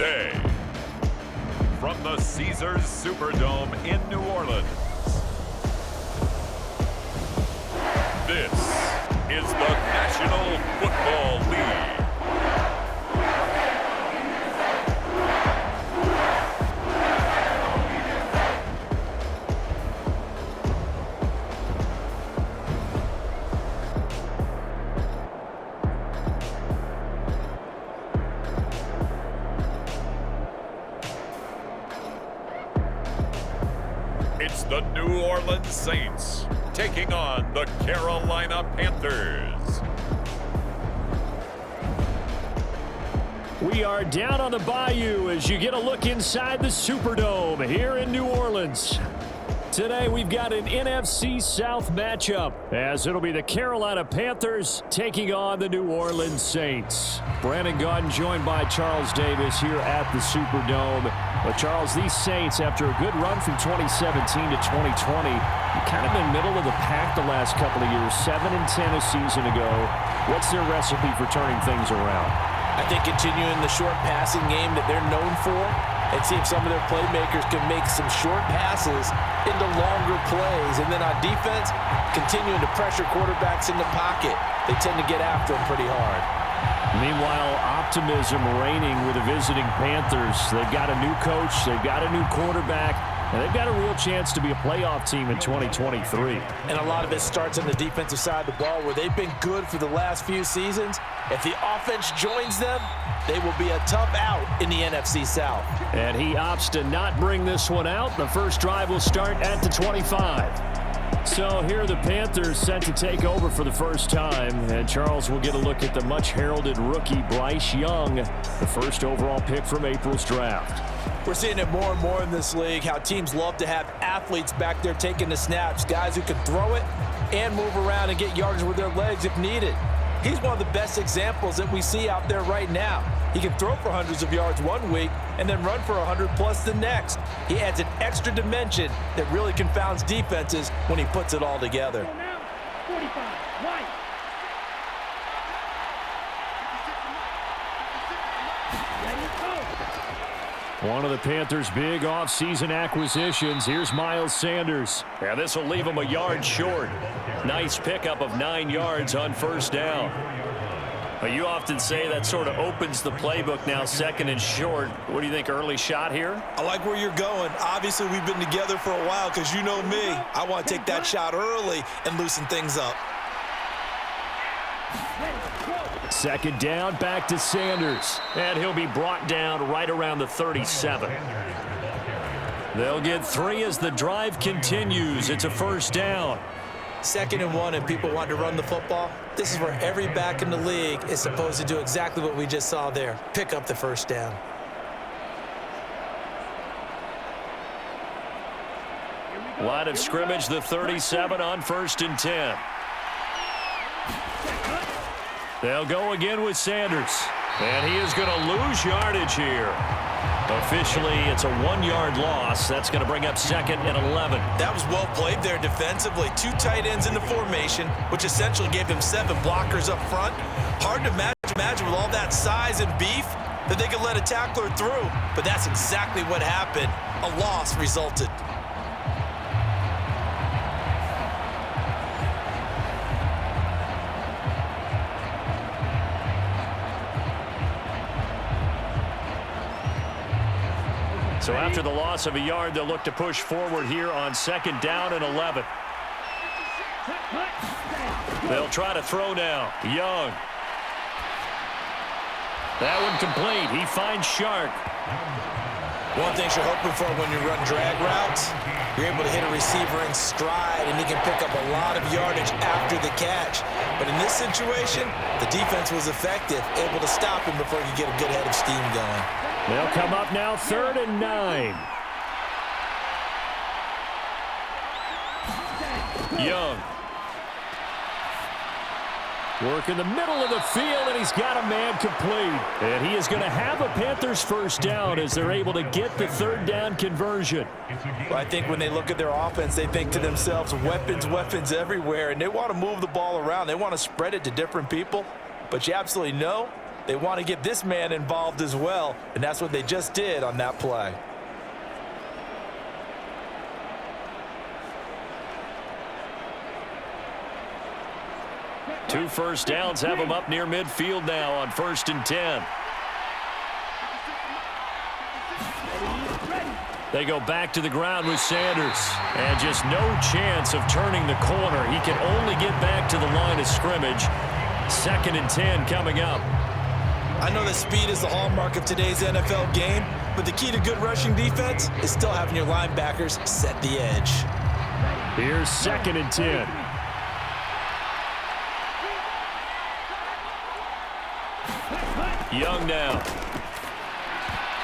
Tuesday. From the Caesars Superdome in New Orleans, this is the National Football League. It's the New Orleans Saints taking on the Carolina Panthers. We are down on the bayou as you get a look inside the Superdome here in New Orleans. Today we've got an NFC South matchup as it'll be the Carolina Panthers taking on the New Orleans Saints. Brandon Gaudin joined by Charles Davis here at the Superdome. But Charles, these Saints, after a good run from 2017 to 2020, kind of been middle of the pack the last couple of years, 7-10 a season ago. What's their recipe for turning things around? I think continuing the short passing game that they're known for and see if some of their playmakers can make some short passes into longer plays. And then on defense, continuing to pressure quarterbacks in the pocket. They tend to get after them pretty hard. Meanwhile, optimism reigning with the visiting Panthers. They've got a new coach, they've got a new quarterback, and they've got a real chance to be a playoff team in 2023. And a lot of it starts on the defensive side of the ball where they've been good for the last few seasons. If the offense joins them, they will be a tough out in the NFC South. And he opts to not bring this one out. The first drive will start at the 25. So here are the Panthers set to take over for the first time. And Charles will get a look at the much-heralded rookie Bryce Young, the first overall pick from April's draft. We're seeing it more and more in this league, how teams love to have athletes back there taking the snaps, guys who can throw it and move around and get yardage with their legs if needed. He's one of the best examples that we see out there right now. He can throw for hundreds of yards one week and then run for 100+ the next. He adds an extra dimension that really confounds defenses when he puts it all together. One of the Panthers' big offseason acquisitions. Here's Miles Sanders. Yeah, this will leave him a yard short. Nice pickup of 9 yards on first down. You often say that sort of opens the playbook now, 2nd and short. What do you think, early shot here? I like where you're going. Obviously, we've been together for a while because you know me. I want to take that shot early and loosen things up. 2nd down, back to Sanders. And he'll be brought down right around the 37. They'll get 3 as the drive continues. It's a first down. 2nd and 1 and people want to run the football. This is where every back in the league is supposed to do exactly what we just saw there. Pick up the first down. Line of scrimmage, the 37 on 1st and 10. They'll go again with Sanders. And he is going to lose yardage here. Officially, it's a 1-yard loss. That's going to bring up 2nd and 11. That was well played there defensively. 2 tight ends in the formation, which essentially gave them 7 blockers up front. Hard to imagine with all that size and beef that they could let a tackler through. But that's exactly what happened. A loss resulted. So after the loss of a yard, they'll look to push forward here on 2nd down and 11. They'll try to throw now. Young. That one complete. He finds Chark. One thing you're hoping for when you run drag routes, you're able to hit a receiver in stride, and he can pick up a lot of yardage after the catch. But in this situation, the defense was effective, able to stop him before he could get a good head of steam going. They'll come up now 3rd and 9. Young. Work in the middle of the field, and he's got a man complete. And he is going to have a Panthers first down as they're able to get the 3rd down conversion. Well, I think when they look at their offense, they think to themselves, weapons everywhere, and they want to move the ball around. They want to spread it to different people. But you absolutely know They want to get this man involved as well, and that's what they just did on that play. Two first downs have them up near midfield now on 1st and 10. They go back to the ground with Sanders. And just no chance of turning the corner. He can only get back to the line of scrimmage. 2nd and 10 coming up. I know that speed is the hallmark of today's NFL game, but the key to good rushing defense is still having your linebackers set the edge. Here's 2nd and 10. Young now.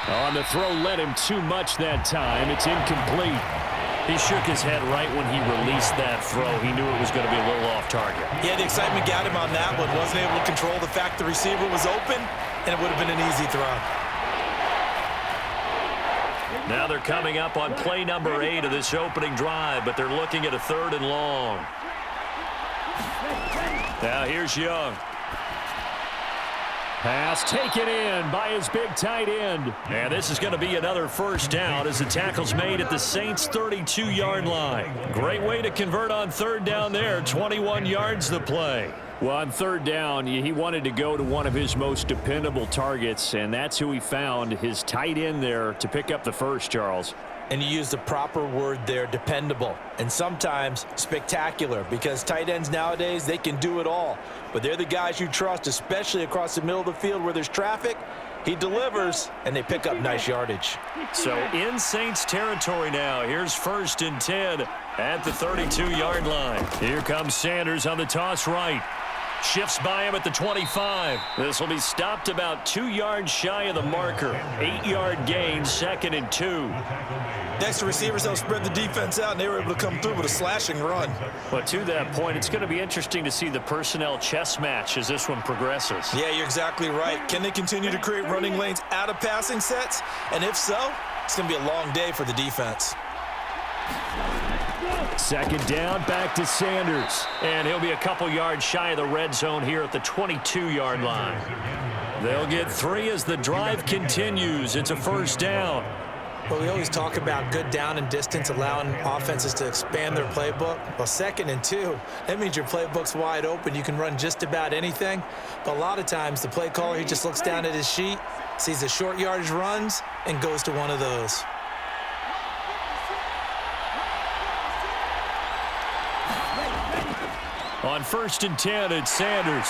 On the throw, led him too much that time. It's incomplete. He shook his head right when he released that throw. He knew it was going to be a little off target. Yeah, the excitement got him on that one. Wasn't able to control the fact the receiver was open, and it would have been an easy throw. Now they're coming up on play number 8 of this opening drive, but they're looking at a 3rd and long. Now here's Young. Pass taken in by his big tight end. And this is going to be another first down as the tackle's made at the Saints' 32-yard line. Great way to convert on 3rd down there. 21 yards the play. Well, on 3rd down, he wanted to go to one of his most dependable targets, and that's who he found, his tight end there, to pick up the first, Charles. And you used the proper word there, dependable, and sometimes spectacular, because tight ends nowadays, they can do it all. But they're the guys you trust, especially across the middle of the field where there's traffic. He delivers, and they pick up nice yardage. So in Saints territory now. Here's 1st and 10 at the 32-yard line. Here comes Sanders on the toss right. Shifts by him at the 25. This will be stopped about 2 yards shy of the marker. 8-yard gain, 2nd and 2. Next, the receivers help spread the defense out, and they were able to come through with a slashing run. But to that point, it's going to be interesting to see the personnel chess match as this one progresses. Yeah, you're exactly right. Can they continue to create running lanes out of passing sets? And if so, it's going to be a long day for the defense. 2nd down, back to Sanders. And he'll be a couple yards shy of the red zone here at the 22-yard line. They'll get 3 as the drive continues. It's a first down. Well, we always talk about good down and distance, allowing offenses to expand their playbook. Well, 2nd and 2, that means your playbook's wide open. You can run just about anything. But a lot of times, the play caller, he just looks down at his sheet, sees the short yardage runs, and goes to one of those. On 1st and 10, it's Sanders.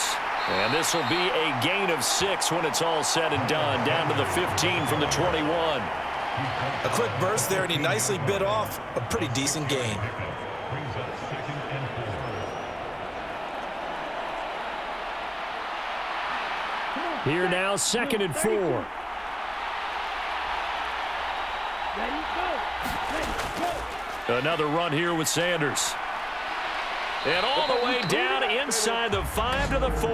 And this will be a gain of 6 when it's all said and done, down to the 15 from the 21. A quick burst there, and he nicely bit off a pretty decent gain. Here now, 2nd and 4. Another run here with Sanders. And all the way down inside the 5 to the 4.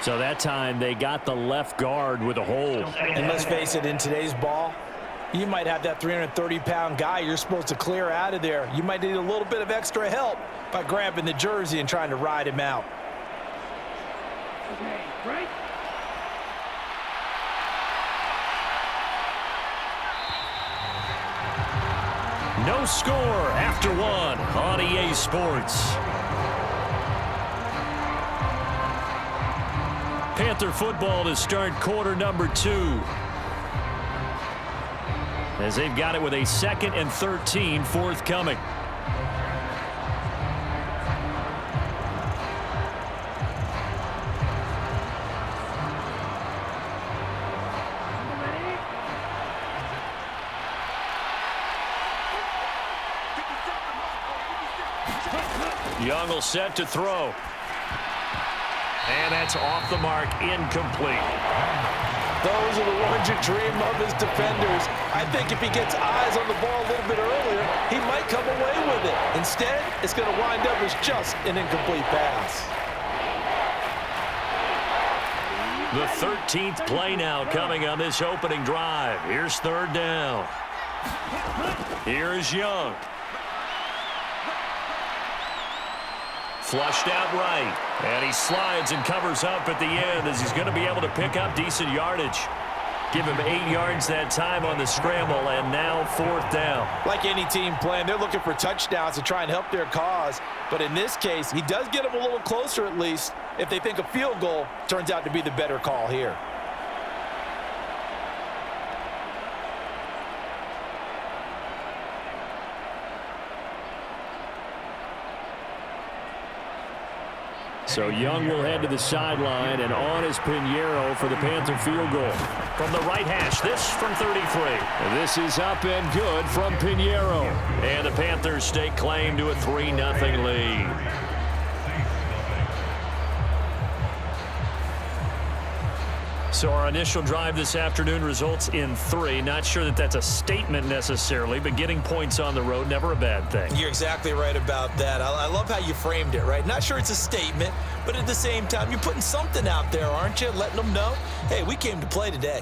So that time they got the left guard with a hold. And let's face it, in today's ball, you might have that 330-pound guy you're supposed to clear out of there. You might need a little bit of extra help by grabbing the jersey and trying to ride him out. Okay, right. No score after 1 on EA Sports. Panther football to start quarter number 2. As they've got it with a 2nd and 13 forthcoming. Young will set to throw. And that's off the mark, incomplete. Those are the ones you dream of as defenders. I think if he gets eyes on the ball a little bit earlier, he might come away with it. Instead, it's going to wind up as just an incomplete pass. The 13th play now coming on this opening drive. Here's 3rd down. Here's Young. Flushed out right. And he slides and covers up at the end as he's going to be able to pick up decent yardage. Give him 8 yards that time on the scramble, and now 4th down. Like any team playing, they're looking for touchdowns to try and help their cause. But in this case, he does get them a little closer at least if they think a field goal turns out to be the better call here. So Young will head to the sideline, and on is Pinheiro for the Panther field goal. From the right hash, this from 33. This is up and good from Pinheiro. And the Panthers stake claim to a 3-0 lead. So our initial drive this afternoon results in 3. Not sure that that's a statement necessarily, but getting points on the road, never a bad thing. You're exactly right about that. I love how you framed it, right? Not sure it's a statement, but at the same time, you're putting something out there, aren't you? Letting them know, hey, we came to play today.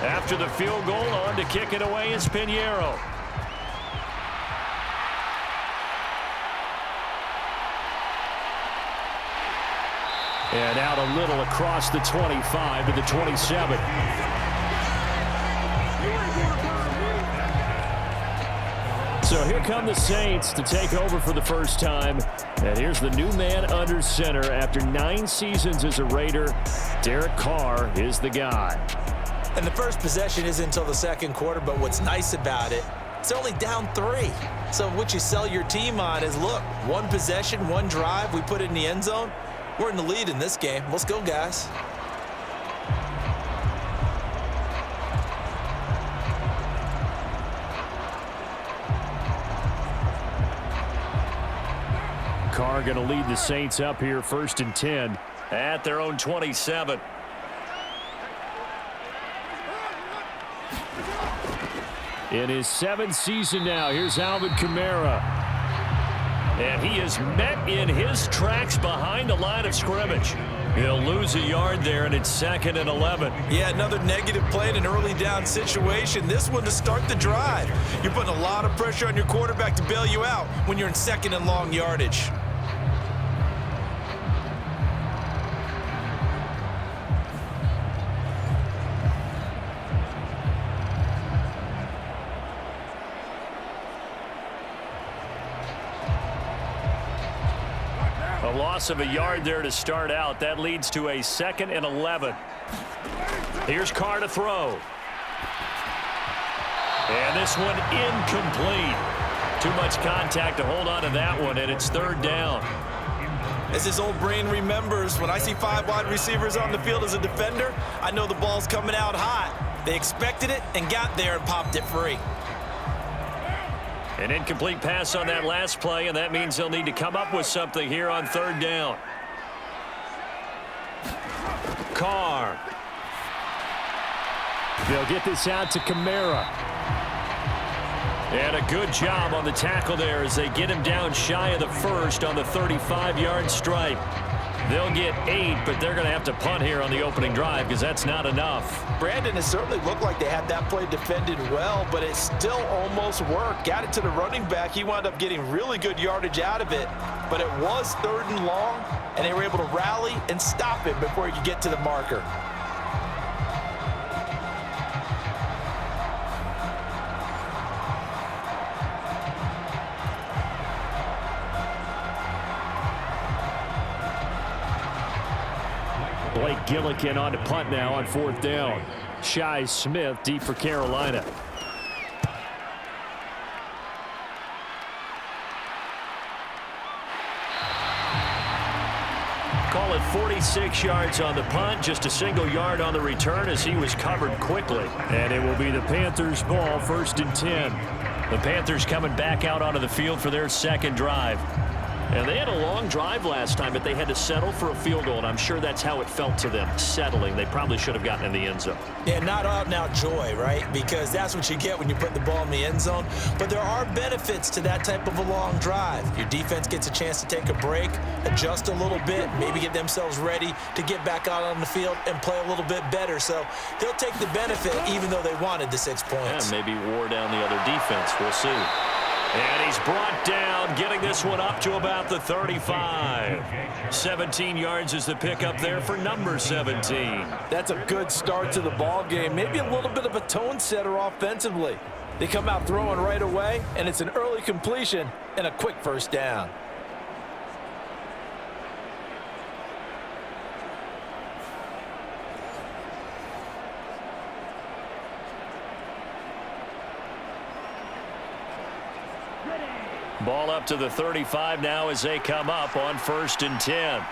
After the field goal, on to kick it away is Pinheiro. And out a little across the 25 to the 27. So here come the Saints to take over for the first time. And here's the new man under center. After 9 seasons as a Raider, Derek Carr is the guy. And the first possession isn't until the second quarter, but what's nice about it, it's only down 3. So what you sell your team on is, look, 1 possession, 1 drive, we put it in the end zone. We're in the lead in this game. Let's go, guys. Carr going to lead the Saints up here 1st and 10 at their own 27. In his 7th season now, here's Alvin Kamara. And he is met in his tracks behind the line of scrimmage. He'll lose a yard there, and it's 2nd and 11. Yeah, another negative play in an early down situation. This one to start the drive. You're putting a lot of pressure on your quarterback to bail you out when you're in 2nd and long yardage. A loss of a yard there to start out. That leads to a 2nd and 11. Here's Carr to throw. And this one incomplete. Too much contact to hold on to that one, and it's 3rd down. As his old brain remembers, when I see 5 wide receivers on the field as a defender, I know the ball's coming out hot. They expected it and got there and popped it free. An incomplete pass on that last play, and that means they'll need to come up with something here on 3rd down. Carr. They'll get this out to Kamara. And a good job on the tackle there as they get him down shy of the 1st on the 35-yard stripe. They'll get 8, but they're going to have to punt here on the opening drive because that's not enough. Brandon, it certainly looked like they had that play defended well, but it still almost worked. Got it to the running back. He wound up getting really good yardage out of it, but it was 3rd and long, and they were able to rally and stop it before he could get to the marker. Blake Gillikin on to punt now on 4th down. Shi Smith deep for Carolina. Call it 46 yards on the punt, just a single yard on the return as he was covered quickly. And it will be the Panthers' ball, 1st and 10. The Panthers coming back out onto the field for their 2nd drive. And they had a long drive last time, but they had to settle for a field goal, and I'm sure that's how it felt to them, settling. They probably should have gotten in the end zone. Yeah, not out-and-out joy, right? Because that's what you get when you put the ball in the end zone. But there are benefits to that type of a long drive. Your defense gets a chance to take a break, adjust a little bit, maybe get themselves ready to get back out on the field and play a little bit better. So they'll take the benefit even though they wanted the 6 points. Yeah, maybe wore down the other defense. We'll see. And he's brought down, getting this one up to about the 35. 17 yards is the pickup there for number 17. That's a good start to the ball game. Maybe a little bit of a tone setter offensively. They come out throwing right away, and it's an early completion and a quick first down. Ball up to the 35 now as they come up on 1st and 10.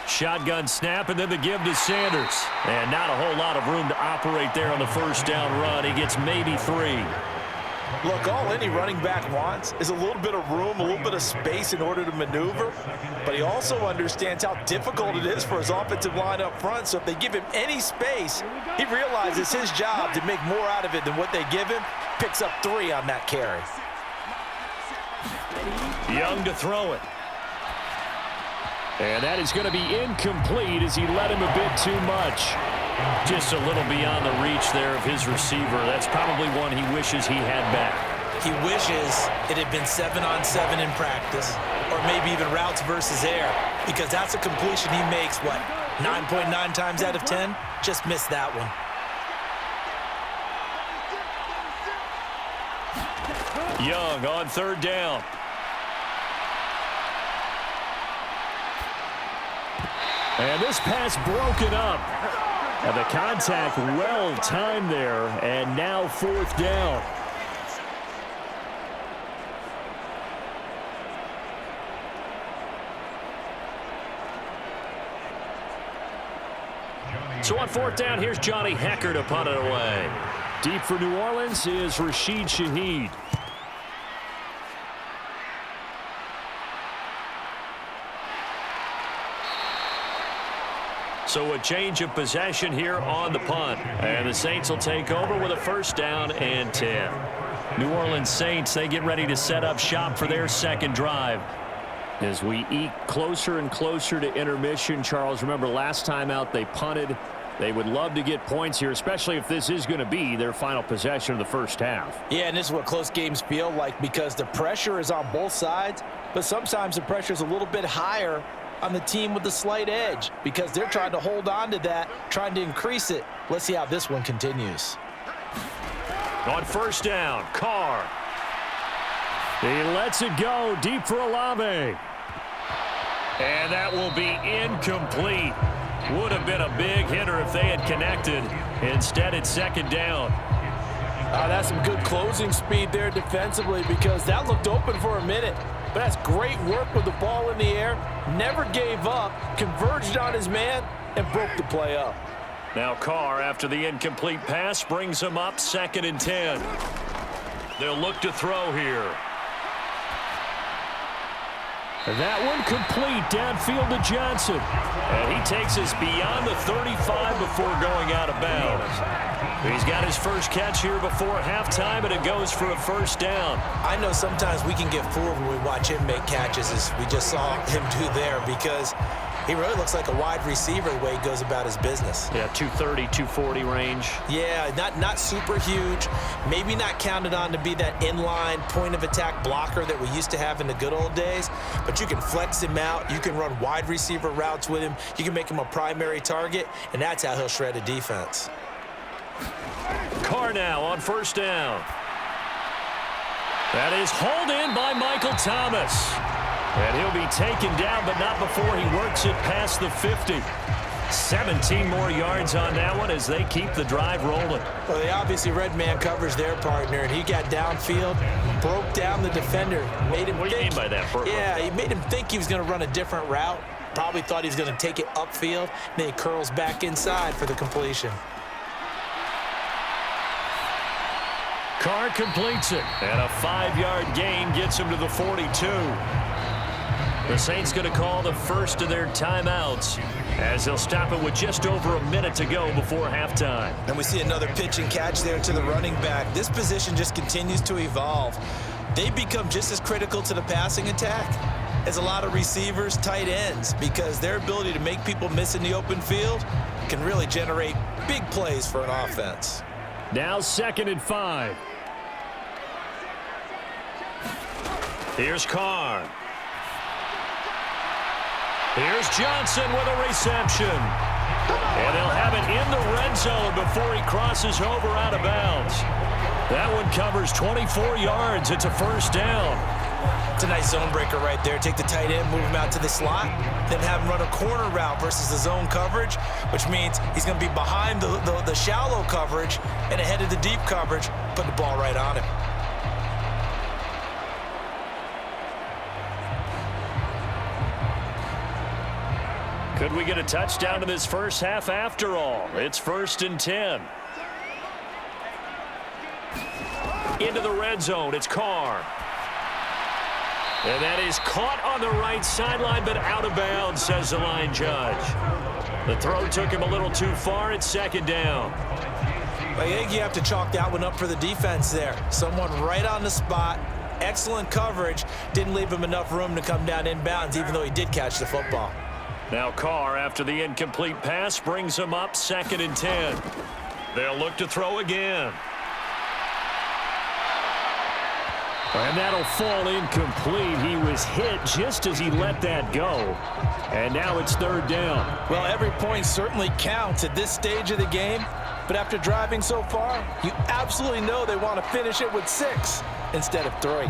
Shotgun snap, and then the give to Sanders. And not a whole lot of room to operate there on the first down run. He gets maybe 3. Look, all any running back wants is a little bit of room, a little bit of space in order to maneuver. But he also understands how difficult it is for his offensive line up front. So if they give him any space, he realizes his job to make more out of it than what they give him. Picks up 3 on that carry. Young to throw it. And that is going to be incomplete as he let him a bit too much. Just a little beyond the reach there of his receiver. That's probably one he wishes he had back. He wishes it had been 7-on-7 in practice, or maybe even routes versus air, because that's a completion he makes, 9.9 times out of 10? Just missed that one. Young on 3rd down. And this pass broken up. And the contact well timed there, and now 4th down. So on 4th down, here's Johnny Hecker to punt it away. Deep for New Orleans is Rashid Shaheed. So a change of possession here on the punt. And the Saints will take over with a 1st down and 10. New Orleans Saints, they get ready to set up shop for their 2nd drive. As we eke closer and closer to intermission, Charles, remember last time out they punted. They would love to get points here, especially if this is going to be their final possession of the first half. Yeah, and this is what close games feel like, because the pressure is on both sides, but sometimes the pressure is a little bit higher on the team with the slight edge, because they're trying to hold on to that, trying to increase it. Let's see how this one continues. On 1st down, Carr. He lets it go deep for Olave. And that will be incomplete. Would have been a big hitter if they had connected. Instead, it's 2nd down. That's some good closing speed there defensively, because that looked open for a minute. But that's great work with the ball in the air. Never gave up, converged on his man, and broke the play up. Now Carr, after the incomplete pass, brings him up 2nd and 10. They'll look to throw here. And that one complete downfield to Johnson. And he takes us beyond the 35 before going out of bounds. He's got his first catch here before halftime, and it goes for a 1st down. I know sometimes we can get fooled when we watch him make catches, as we just saw him do there, because he really looks like a wide receiver the way he goes about his business. Yeah, 230, 240 range. Yeah, not super huge. Maybe not counted on to be that inline point-of-attack blocker that we used to have in the good old days, but you can flex him out. You can run wide receiver routes with him. You can make him a primary target, and that's how he'll shred a defense. Carr now on 1st down. That is hauled in by Michael Thomas. And he'll be taken down, but not before he works it past the 50. 17 more yards on that one as they keep the drive rolling. Well, they obviously red man covers their partner, and he got downfield, broke down the defender. Made him what do you mean by that? Yeah, he made him think he was going to run a different route. Probably thought he was going to take it upfield. Then he curls back inside for the completion. Carr completes it, and a 5-yard gain gets him to the 42. The Saints going to call the first of their timeouts as they'll stop it with just over a minute to go before halftime. And we see another pitch and catch there to the running back. This position just continues to evolve. They become just as critical to the passing attack as a lot of receivers, tight ends, because their ability to make people miss in the open field can really generate big plays for an offense. Now 2nd and 5. Here's Carr. Here's Johnson with a reception. And they'll have it in the red zone before he crosses over out of bounds. That one covers 24 yards. It's a first down. It's a nice zone breaker right there. Take the tight end, move him out to the slot, then have him run a corner route versus the zone coverage, which means he's going to be behind the shallow coverage and ahead of the deep coverage, put the ball right on him. Could we get a touchdown in this first half after all? It's 1st and 10. Into the red zone, it's Carr. And that is caught on the right sideline, but out of bounds, says the line judge. The throw took him a little too far. It's 2nd down. I think you have to chalk that one up for the defense there. Someone right on the spot, excellent coverage, didn't leave him enough room to come down inbounds, even though he did catch the football. Now Carr, after the incomplete pass, brings him up 2nd and 10. They'll look to throw again. And that'll fall incomplete. He was hit just as he let that go. And now it's 3rd down. Well, every point certainly counts at this stage of the game. But after driving so far, you absolutely know they want to finish it with 6 instead of 3.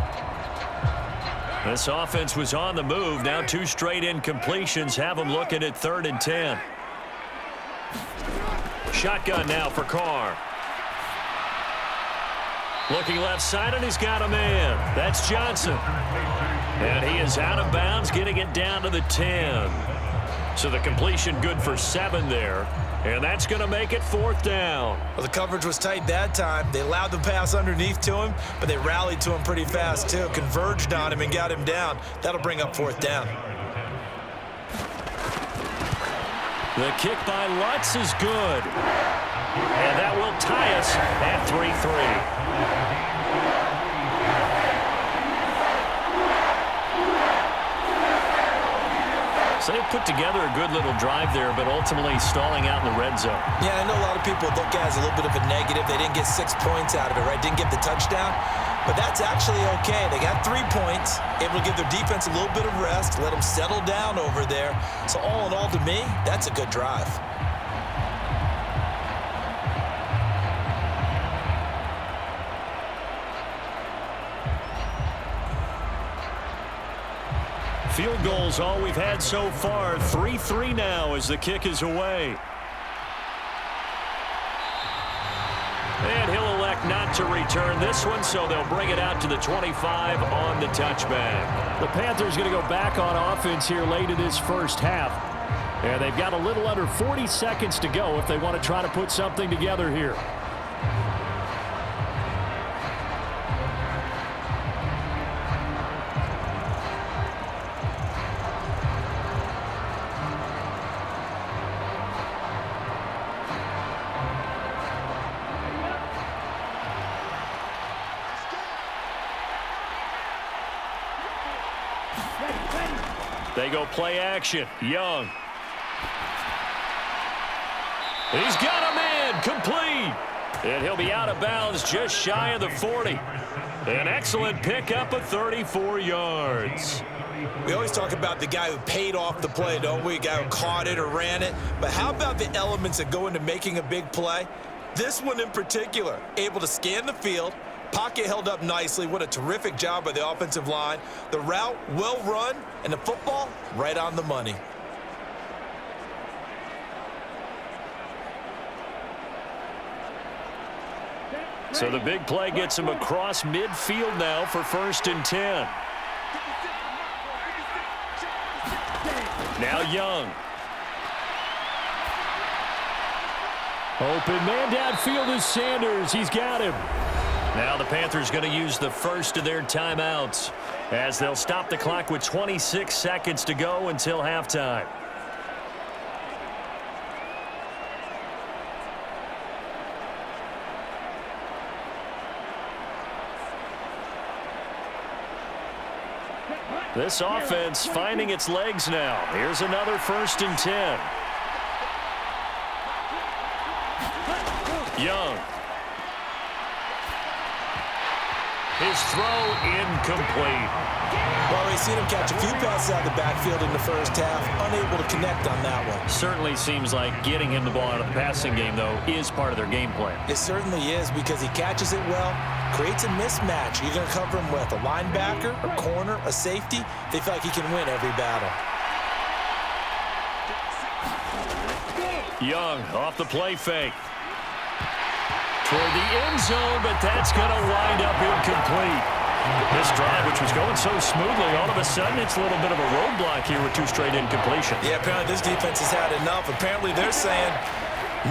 This offense was on the move. Now 2 straight incompletions have them looking at 3rd and 10. Shotgun now for Carr. Looking left side, and he's got a man. That's Johnson. And he is out of bounds, getting it down to the 10. So the completion good for 7 there. And that's going to make it 4th down. Well, the coverage was tight that time. They allowed the pass underneath to him, but they rallied to him pretty fast, too. Converged on him and got him down. That'll bring up 4th down. The kick by Lutz is good. And that will tie us at 3-3. So they put together a good little drive there, but ultimately stalling out in the red zone. Yeah, I know a lot of people look at it as a little bit of a negative. They didn't get 6 points out of it, right? Didn't get the touchdown. But that's actually okay. They got 3 points, able to give their defense a little bit of rest, let them settle down over there. So all in all, to me, that's a good drive. Field goals all we've had so far. 3-3 now as the kick is away. And he'll elect not to return this one, so they'll bring it out to the 25 on the touchback. The Panthers going to go back on offense here late in this first half. And they've got a little under 40 seconds to go if they want to try to put something together here. They go play action. Young. He's got a man. Complete. And he'll be out of bounds just shy of the 40. An excellent pickup of 34 yards. We always talk about the guy who paid off the play, don't we? A guy who caught it or ran it. But how about the elements that go into making a big play? This one in particular, able to scan the field, pocket held up nicely. What a terrific job by the offensive line. The route well run, and the football right on the money. So the big play gets him across midfield now for 1st and 10. Now Young. Open man downfield is Sanders. He's got him. Now the Panthers going to use the first of their timeouts as they'll stop the clock with 26 seconds to go until halftime. This offense finding its legs now. Here's another 1st and 10. Young. His throw incomplete. Well, we've seen him catch a few passes out of the backfield in the first half, unable to connect on that one. Certainly seems like getting him the ball out of the passing game, though, is part of their game plan. It certainly is because he catches it well, creates a mismatch. You're going to cover him with a linebacker, a corner, a safety. They feel like he can win every battle. Young off the play fake. Toward the end zone, but that's going to wind up incomplete. This drive, which was going so smoothly, all of a sudden it's a little bit of a roadblock here with 2 straight incompletions. Yeah, apparently this defense has had enough. Apparently they're saying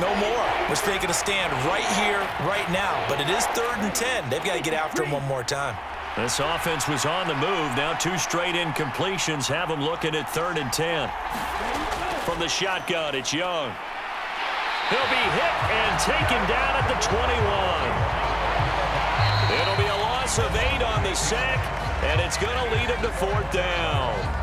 no more. We're taking a stand right here, right now. But it is 3rd and 10. They've got to get after him one more time. This offense was on the move. Now 2 straight incompletions have them looking at 3rd and 10. From the shotgun, it's Young. He'll be hit and taken down at the 21. It'll be a loss of 8 on the sack, and it's going to lead him to 4th down.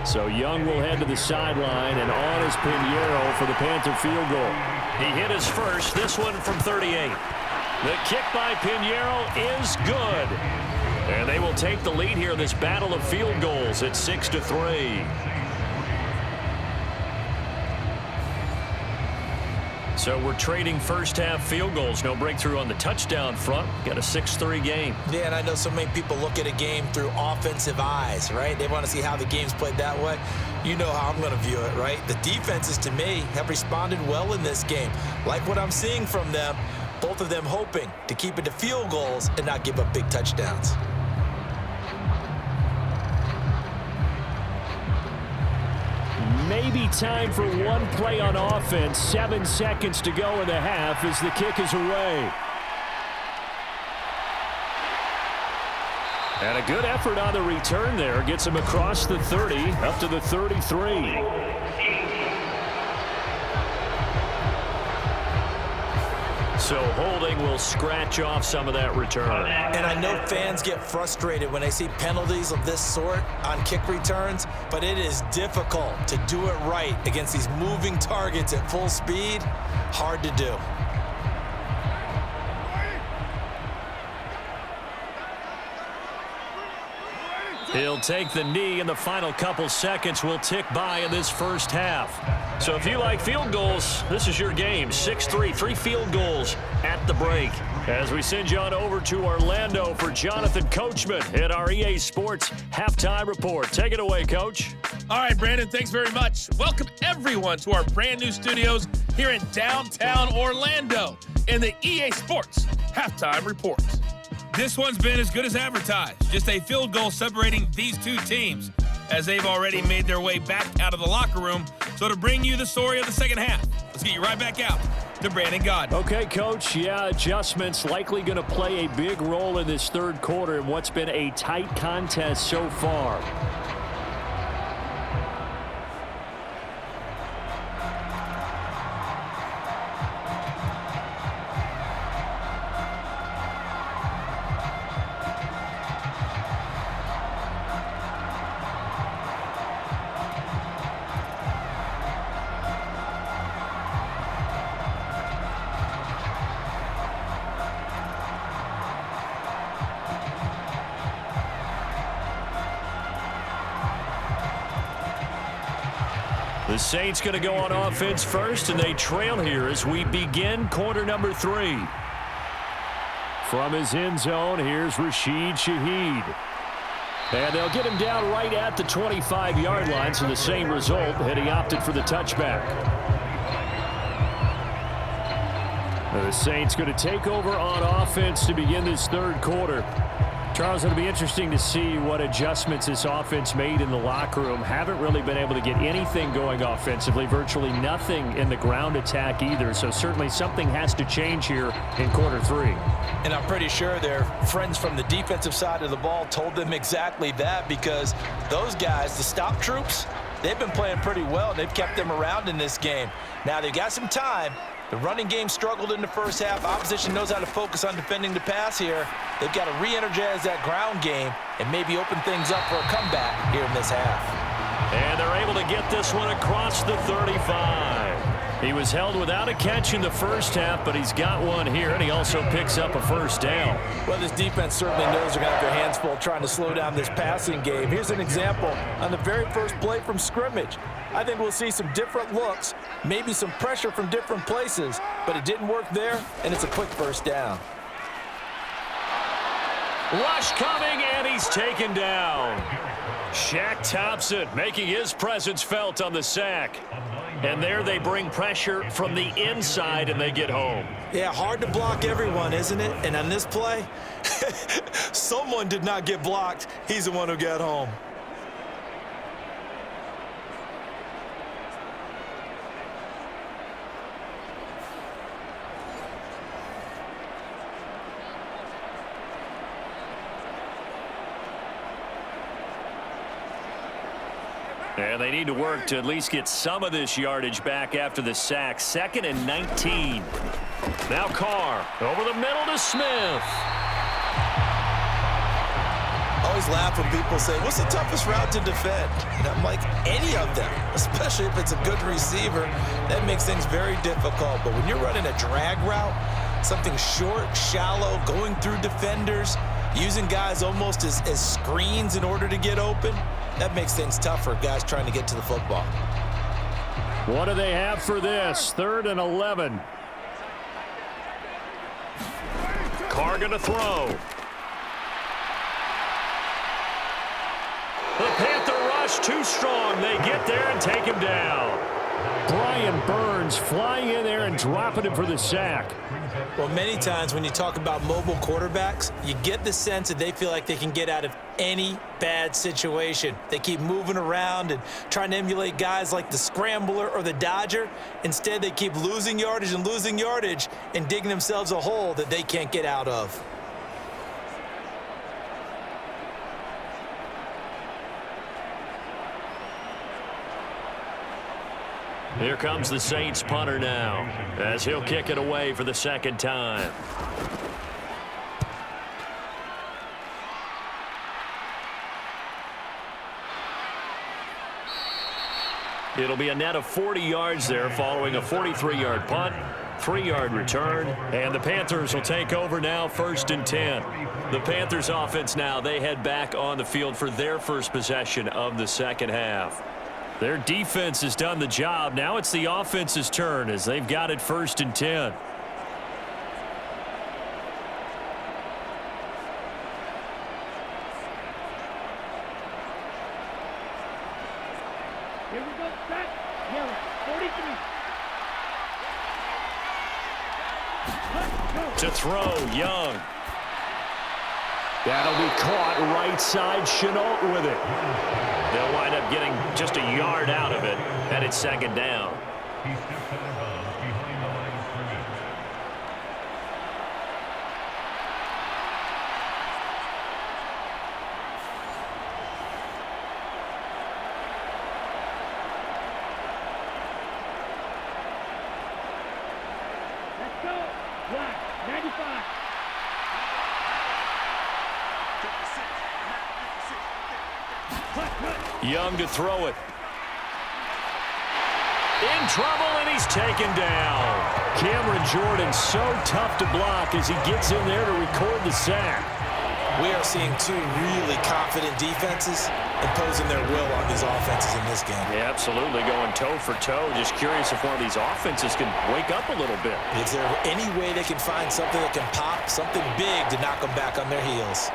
So Young will head to the sideline, and on is Pinheiro for the Panther field goal. He hit his first, this one from 38. The kick by Pinheiro is good. And they will take the lead here in this battle of field goals at 6-3. So we're trading first-half field goals. No breakthrough on the touchdown front. Got a 6-3 game. Yeah, and I know so many people look at a game through offensive eyes, right? They want to see how the game's played that way. You know how I'm going to view it, right? The defenses, to me, have responded well in this game. Like what I'm seeing from them, both of them hoping to keep it to field goals and not give up big touchdowns. Maybe time for one play on offense. 7 seconds to go in the half as the kick is away. And a good effort on the return there. Gets him across the 30, up to the 33. So holding will scratch off some of that return. And I know fans get frustrated when they see penalties of this sort on kick returns, but it is difficult to do it right against these moving targets at full speed. Hard to do. He'll take the knee, and the final couple seconds will tick by in this first half. So if you like field goals, this is your game. 6-3, 3 field goals at the break. As we send you on over to Orlando for Jonathan Coachman at our EA Sports Halftime Report. Take it away, Coach. All right, Brandon, thanks very much. Welcome, everyone, to our brand new studios here in downtown Orlando in the EA Sports Halftime Report. This one's been as good as advertised. Just a field goal separating these two teams as they've already made their way back out of the locker room. So to bring you the story of the second half, let's get you right back out to Brandon Gaudin. Okay, Coach. Yeah, adjustments likely going to play a big role in this third quarter in what's been a tight contest so far. The Saints going to go on offense first, and they trail here as we begin quarter number 3. From his end zone, here's Rashid Shaheed. And they'll get him down right at the 25-yard line, so the same result, and he opted for the touchback. The Saints going to take over on offense to begin this third quarter. Charles, it'll be interesting to see what adjustments this offense made in the locker room. Haven't really been able to get anything going offensively, virtually nothing in the ground attack either. So certainly something has to change here in quarter three. And I'm pretty sure their friends from the defensive side of the ball told them exactly that, because those guys, the stop troops, they've been playing pretty well. They've kept them around in this game. Now they've got some time. The running game struggled in the first half. Opposition knows how to focus on defending the pass here. They've got to re-energize that ground game and maybe open things up for a comeback here in this half. And they're able to get this one across the 35. He was held without a catch in the first half, but he's got one here, and he also picks up a first down. Well, this defense certainly knows they're going to have their hands full trying to slow down this passing game. Here's an example on the very first play from scrimmage. I think we'll see some different looks, maybe some pressure from different places, but it didn't work there, and it's a quick first down. Rush coming, and he's taken down. Shaq Thompson making his presence felt on the sack. And there they bring pressure from the inside, and they get home. Yeah, hard to block everyone, isn't it? And on this play, someone did not get blocked. He's the one who got home. And they need to work to at least get some of this yardage back after the sack. 2nd and 19. Now Carr over the middle to Smith. I always laugh when people say, what's the toughest route to defend? And I'm like, any of them, especially if it's a good receiver. That makes things very difficult. But when you're running a drag route, something short, shallow, going through defenders, using guys almost as screens in order to get open, that makes things tough for guys trying to get to the football. What do they have for this? 3rd and 11. Carr going to throw. The Panther rush too strong. They get there and take him down. Brian Burns flying in there and dropping him for the sack. Well, many times when you talk about mobile quarterbacks, you get the sense that they feel like they can get out of any bad situation. They keep moving around and trying to emulate guys like the Scrambler or the Dodger. Instead, they keep losing yardage and digging themselves a hole that they can't get out of. Here comes the Saints punter now, as he'll kick it away for the second time. It'll be a net of 40 yards there following a 43-yard punt, 3-yard return, and the Panthers will take over now 1st and 10. The Panthers offense now, they head back on the field for their first possession of the second half. Their defense has done the job. Now it's the offense's turn as they've got it 1st and 10. Here we go, set. Here, 43. To throw, Young. That'll be caught right side. Chenault with it. They'll wind up getting just a yard out of it, and it's 2nd down. Let's go. Black, 95. Young to throw it. In trouble, and he's taken down. Cameron Jordan so tough to block as he gets in there to record the sack. We are seeing two really confident defenses imposing their will on these offenses in this game. Yeah, absolutely, going toe for toe. Just curious if one of these offenses can wake up a little bit. Is there any way they can find something that can pop, something big to knock them back on their heels?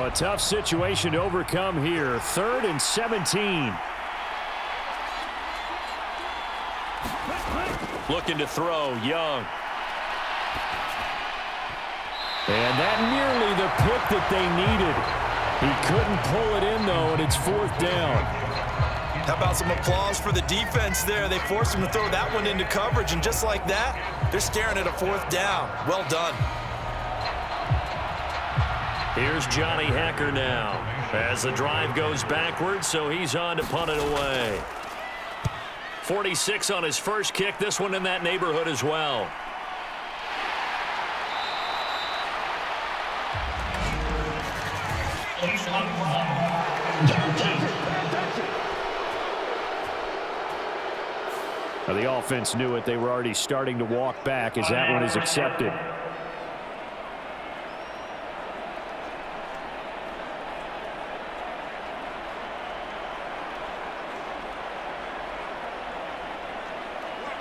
A tough situation to overcome here. 3rd and 17. Looking to throw, Young. And that nearly the pick that they needed. He couldn't pull it in, though, and it's 4th down. How about some applause for the defense there? They forced him to throw that one into coverage, and just like that, they're staring at a 4th down. Well done. Here's Johnny Hacker now as the drive goes backwards, so he's on to punt it away. 46 on his first kick. This one in that neighborhood as well. Now the offense knew it. They were already starting to walk back as that one is accepted.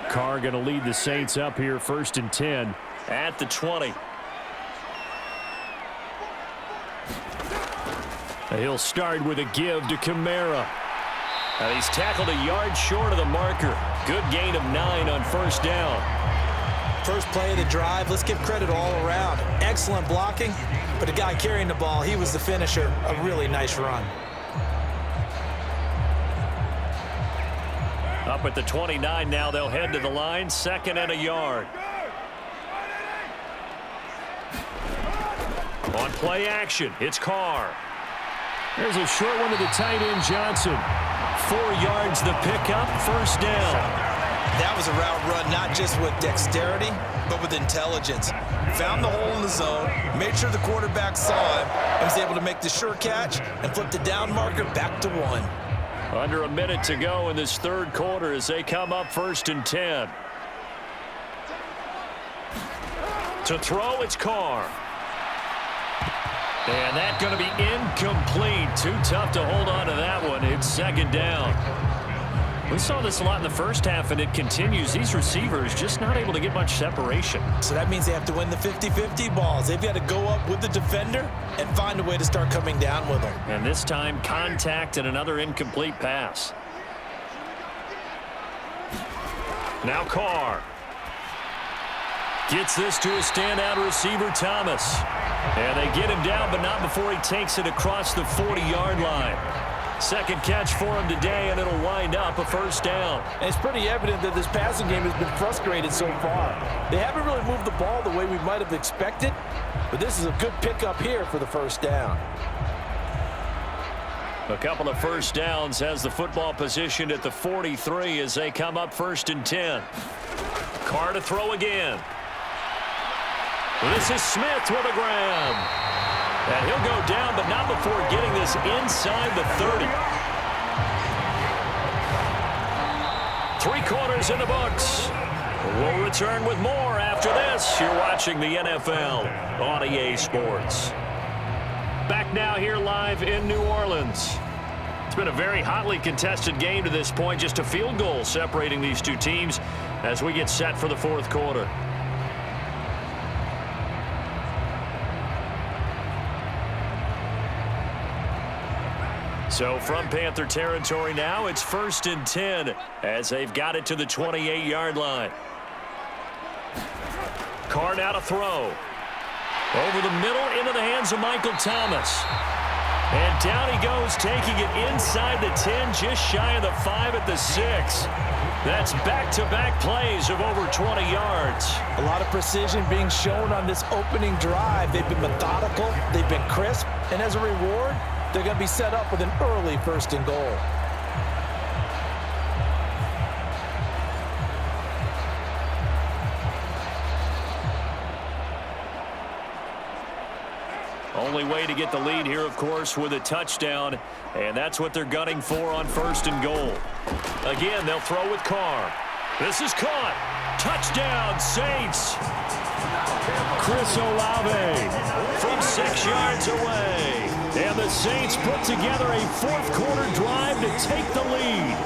Carr going to lead the Saints up here, 1st and 10 at the 20. He'll start with a give to Kamara. Now he's tackled a yard short of the marker. Good gain of 9 on 1st down. First play of the drive, let's give credit all around. Excellent blocking, but the guy carrying the ball, he was the finisher. A really nice run. Up at the 29 now, they'll head to the line, 2nd and a yard. On play action, it's Carr. There's a short one to the tight end, Johnson. 4 yards the pickup, 1st down. That was a route run, not just with dexterity, but with intelligence. Found the hole in the zone, made sure the quarterback saw him, and was able to make the sure catch and flip the down marker back to 1. Under a minute to go in this 3rd quarter as they come up 1st and 10. To throw, it's Carr. And that's going to be incomplete. Too tough to hold on to that one. It's 2nd down. We saw this a lot in the first half, and it continues. These receivers just not able to get much separation. So that means they have to win the 50-50 balls. They've got to go up with the defender and find a way to start coming down with them. And this time, contact and another incomplete pass. Now Carr. Gets this to a standout receiver, Thomas. And they get him down, but not before he takes it across the 40-yard line. 2nd catch for him today, and it'll wind up a 1st down. And it's pretty evident that this passing game has been frustrated so far. They haven't really moved the ball the way we might have expected, but this is a good pickup here for the 1st down. A couple of 1st downs has the football positioned at the 43 as they come up 1st and 10. Carr to throw again. This is Smith with a grab. And he'll go down, but not before getting this inside the 30. 3 quarters in the books. We'll return with more after this. You're watching the NFL on EA Sports. Back now here live in New Orleans. It's been a very hotly contested game to this point. Just a field goal separating these two teams as we get set for the 4th quarter. So from Panther territory now, it's 1st and 10 as they've got it to the 28-yard line. Carr now to throw. Over the middle into the hands of Michael Thomas. And down he goes, taking it inside the 10, just shy of the 5 at the 6. That's back-to-back plays of over 20 yards. A lot of precision being shown on this opening drive. They've been methodical, they've been crisp, and as a reward, they're going to be set up with an early 1st and goal. Only way to get the lead here, of course, with a touchdown, and that's what they're gunning for on 1st and goal. Again, they'll throw with Carr. This is caught. Touchdown, Saints. Chris Olave from 6 yards away. And the Saints put together a 4th quarter drive to take the lead.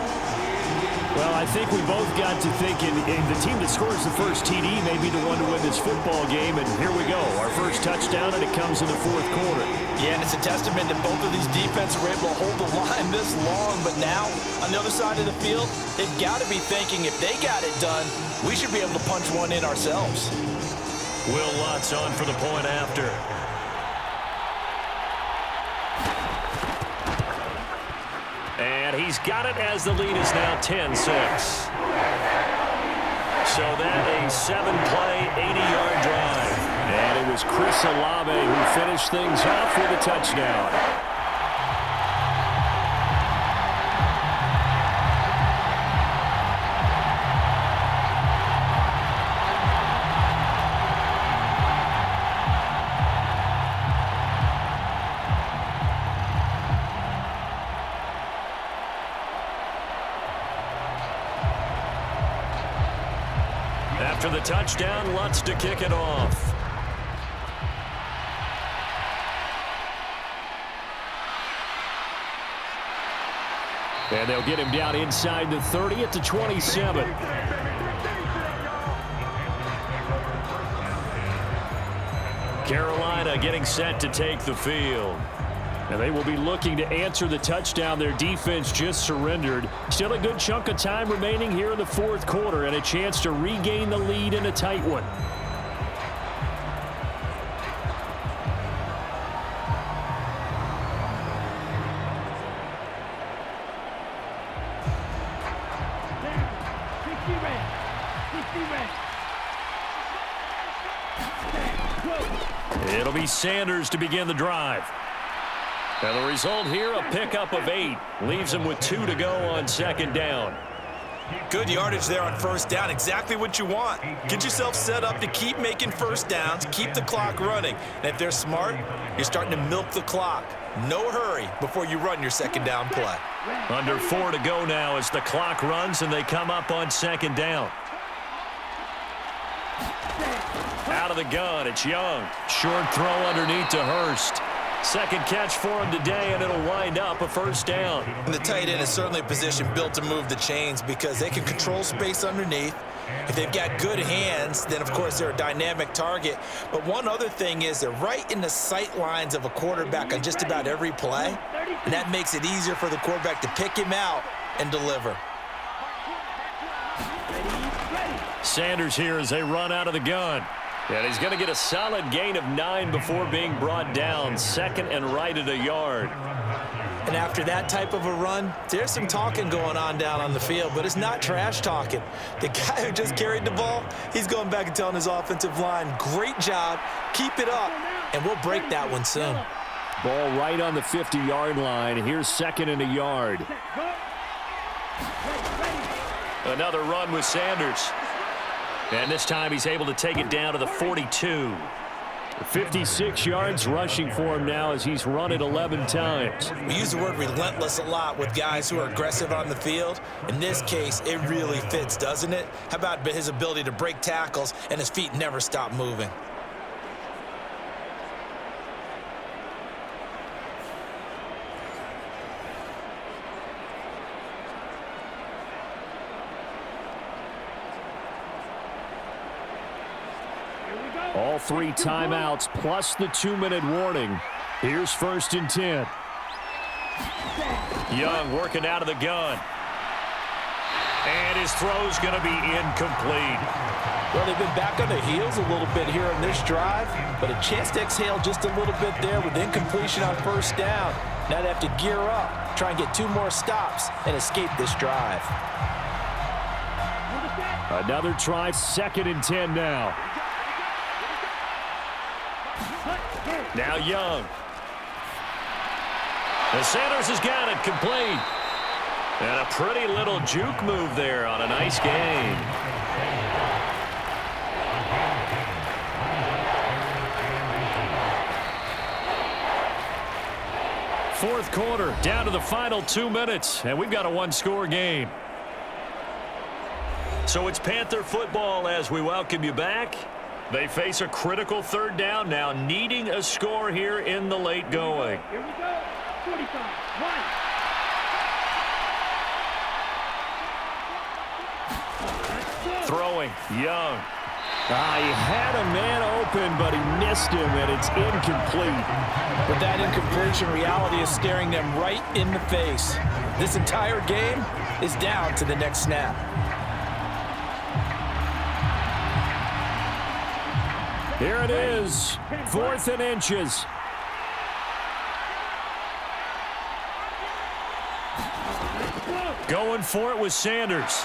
Well, I think we both got to thinking the team that scores the first TD may be the one to win this football game, and here we go. Our first touchdown, and it comes in the fourth quarter. Yeah, and it's a testament that both of these defenses were able to hold the line this long, but now, on the other side of the field, they've got to be thinking if they got it done, we should be able to punch one in ourselves. Will Lutz on for the point after. And he's got it as the lead is now 10-6. So that a 7-play, 80-yard drive. And it was Chris Olave who finished things off with a touchdown. After the touchdown, Lutz to kick it off. And they'll get him down inside the 30 at the 27. Carolina getting set to take the field. And they will be looking to answer the touchdown their defense just surrendered. Still a good chunk of time remaining here in the fourth quarter and a chance to regain the lead in a tight one. It'll be Sanders to begin the drive. And the result here, a pickup of 8. Leaves him with 2 to go on second down. Good yardage there on first down. Exactly what you want. Get yourself set up to keep making first downs, keep the clock running. And if they're smart, you're starting to milk the clock. No hurry before you run your second down play. Under 4 to go now as the clock runs and they come up on second down. Out of the gun, it's Young. Short throw underneath to Hurst. Second catch for him today, and it'll wind up a first down. And the tight end is certainly a position built to move the chains because they can control space underneath. If they've got good hands, then, of course, they're a dynamic target. But one other thing is they're right in the sight lines of a quarterback on just about every play, and that makes it easier for the quarterback to pick him out and deliver. Sanders here as they run out of the gun. And he's going to get a solid gain of 9 before being brought down. Second and right at a yard. And after that type of a run, there's some talking going on down on the field, but it's not trash talking. The guy who just carried the ball, he's going back and telling his offensive line, great job, keep it up, and we'll break that one soon. Ball right on the 50-yard line. Here's second and a yard. Another run with Sanders. And this time he's able to take it down to the 42. 56 yards rushing for him now as he's run it 11 times. We use the word relentless a lot with guys who are aggressive on the field. In this case, it really fits, doesn't it? How about his ability to break tackles and his feet never stop moving? All 3 timeouts plus the 2-minute warning. Here's first and 10. Young working out of the gun. And his throw's going to be incomplete. Well, they've been back on their heels a little bit here on this drive, but a chance to exhale just a little bit there with incompletion on first down. Now they have to gear up, try and get 2 more stops, and escape this drive. Another try, second and 10 now. Now Young. And Sanders has got it complete. And a pretty little juke move there on a nice game. Fourth quarter, down to the final 2 minutes, and we've got a 1-score game. So it's Panther football as we welcome you back. They face a critical third down now, needing a score here in the late going. Here we go. 45. 1. throwing. Young. He had a man open, but he missed him, and it's incomplete. But that incompletion reality is staring them right in the face. This entire game is down to the next snap. Here it is, 4th and inches. Going for it with Sanders.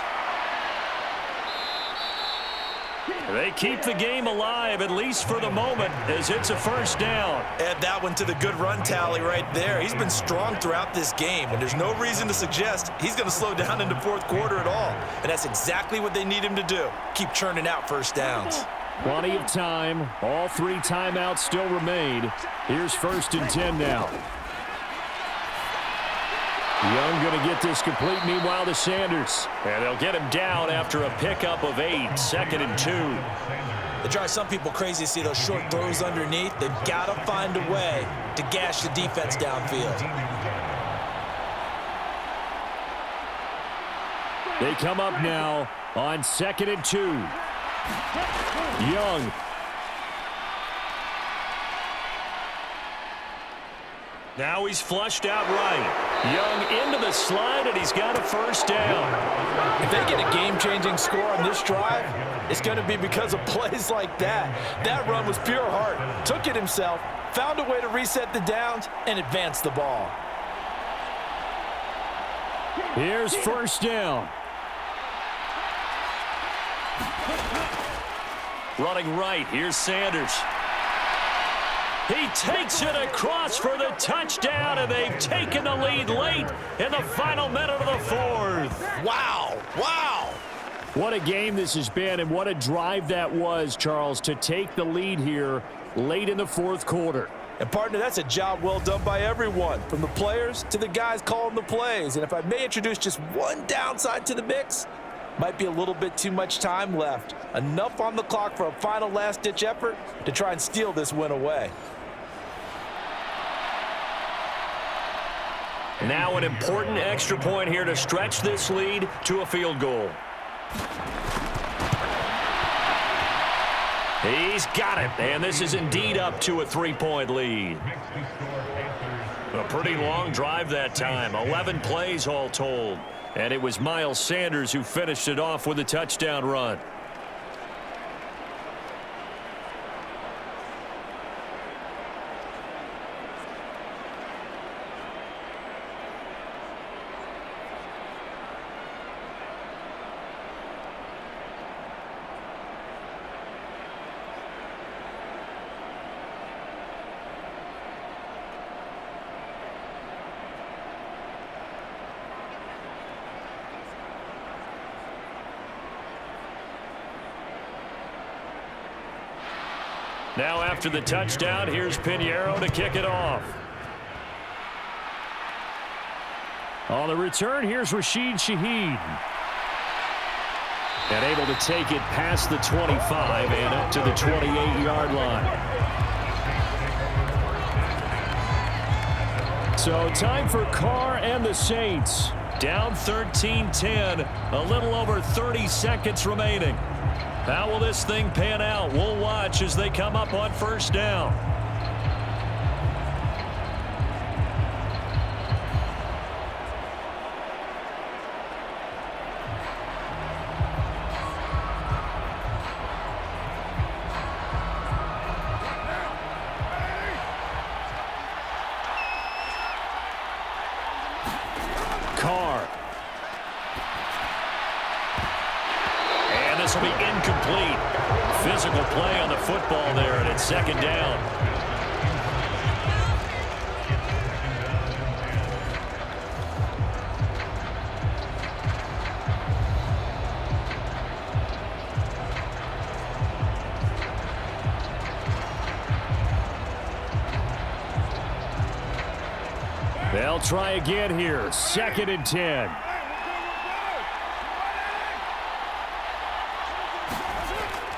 They keep the game alive, at least for the moment, as it's a first down. Add that one to the good run tally right there. He's been strong throughout this game, and there's no reason to suggest he's going to slow down in the fourth quarter at all. And that's exactly what they need him to do. Keep churning out first downs. Plenty of time. All 3 timeouts still remain. Here's 1st and 10 now. Young going to get this complete, meanwhile to Sanders. And they'll get him down after a pickup of 8, 2nd and 2. It drives some people crazy to see those short throws underneath. They've got to find a way to gash the defense downfield. They come up now on 2nd and 2. Young. Now he's flushed out right. Young into the slide, and he's got a first down. If they get a game-changing score on this drive, it's going to be because of plays like that. That run was pure heart. Took it himself, found a way to reset the downs, and advance the ball. Here's first down. Running right, here's Sanders. He takes it across for the touchdown, and they've taken the lead late in the final minute of the 4th. Wow, wow. What a game this has been, and what a drive that was, Charles, to take the lead here late in the 4th quarter. And, partner, that's a job well done by everyone, from the players to the guys calling the plays. And if I may introduce just one downside to the mix, might be a little bit too much time left. Enough on the clock for a final last-ditch effort to try and steal this win away. Now an important extra point here to stretch this lead to a field goal. He's got it, and this is indeed up to a 3-point lead. A pretty long drive that time, 11 plays all told. And it was Miles Sanders who finished it off with a touchdown run. Now after the touchdown, here's Pinheiro to kick it off. On the return, here's Rashid Shaheed. And able to take it past the 25 and up to the 28-yard line. So time for Carr and the Saints. Down 13-10, a little over 30 seconds remaining. How will this thing pan out? We'll watch as they come up on first down. Carr. And this will be incomplete. Physical play on the football there, and it's second down. They'll try again here. 2nd and 10.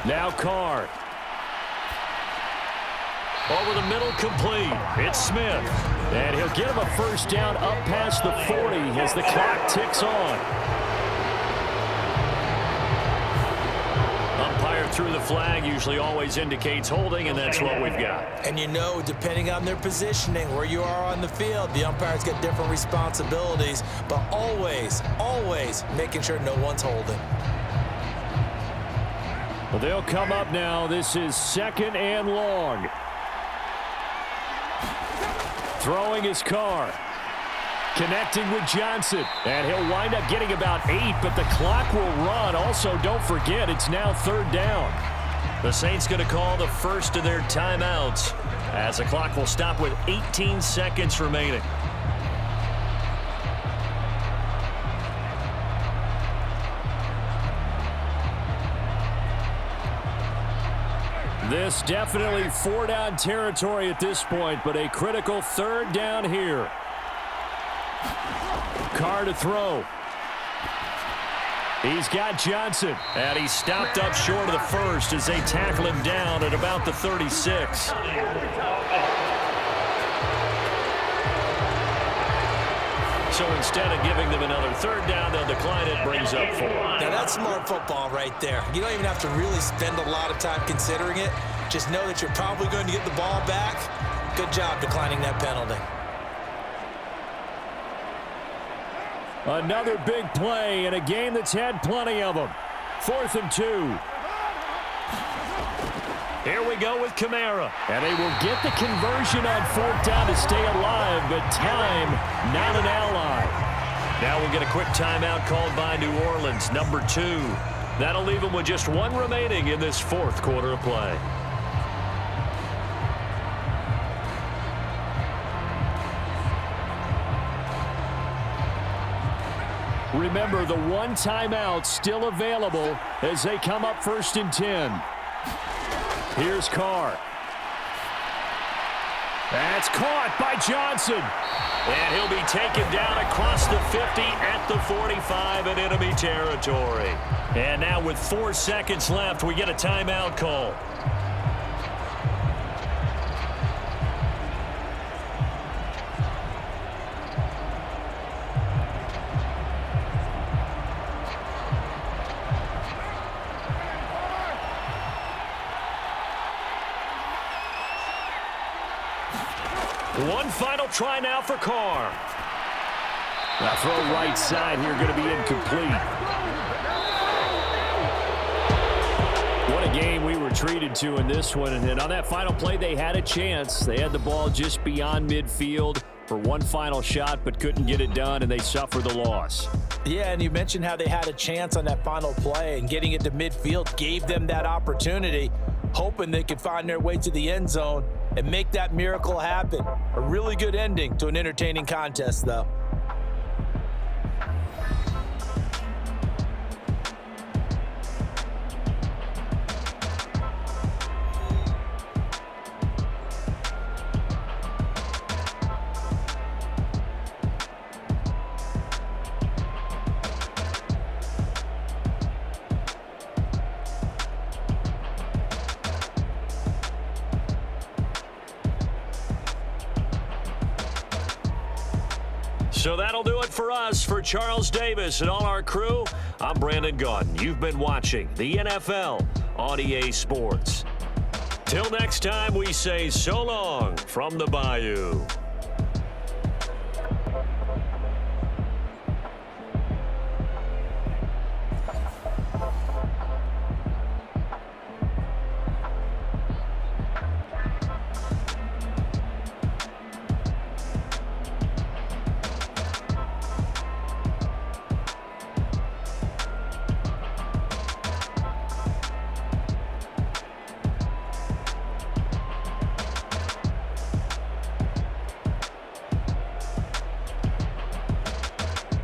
Now Carr. Over the middle, complete. It's Smith. And he'll get him a first down up past the 40 as the clock ticks on. through the flag usually always indicates holding, and that's what we've got. And you know, depending on their positioning, where you are on the field, the umpires get different responsibilities, but always, always making sure no one's holding. Well, they'll come up now. This is 2nd and long. Throwing is Carr. Connecting with Johnson. And he'll wind up getting about 8, but the clock will run. Also, don't forget, it's now 3rd down. The Saints going to call the first of their timeouts as the clock will stop with 18 seconds remaining. This definitely 4-down territory at this point, but a critical 3rd down here. Carr to throw. He's got Johnson, and he's stopped up short of the first as they tackle him down at about the 36. So instead of giving them another 3rd down, they'll decline it, brings up 4. Now that's smart football right there. You don't even have to really spend a lot of time considering it. Just know that you're probably going to get the ball back. Good job declining that penalty. Another big play in a game that's had plenty of them. 4th and 2. Here we go with Kamara. And they will get the conversion on 4th down to stay alive, but time not an ally. Now we'll get a quick timeout called by New Orleans, number 2. That'll leave them with just 1 remaining in this 4th quarter of play. Remember, the 1 timeout still available as they come up 1st and 10. Here's Carr. That's caught by Johnson. And he'll be taken down across the 50 at the 45 in enemy territory. And now with 4 seconds left, we get a timeout call. One final try now for Carr. Now throw right side here, going to be incomplete. What a game we were treated to in this one. And on that final play, they had a chance. They had the ball just beyond midfield for one final shot, but couldn't get it done, and they suffer the loss. Yeah, and you mentioned how they had a chance on that final play, and getting it to midfield gave them that opportunity, hoping they could find their way to the end zone and make that miracle happen. A really good ending to an entertaining contest, though. So that'll do it for us. For Charles Davis and all our crew, I'm Brandon Gaudin. You've been watching the NFL on EA Sports. Till next time, we say so long from the Bayou.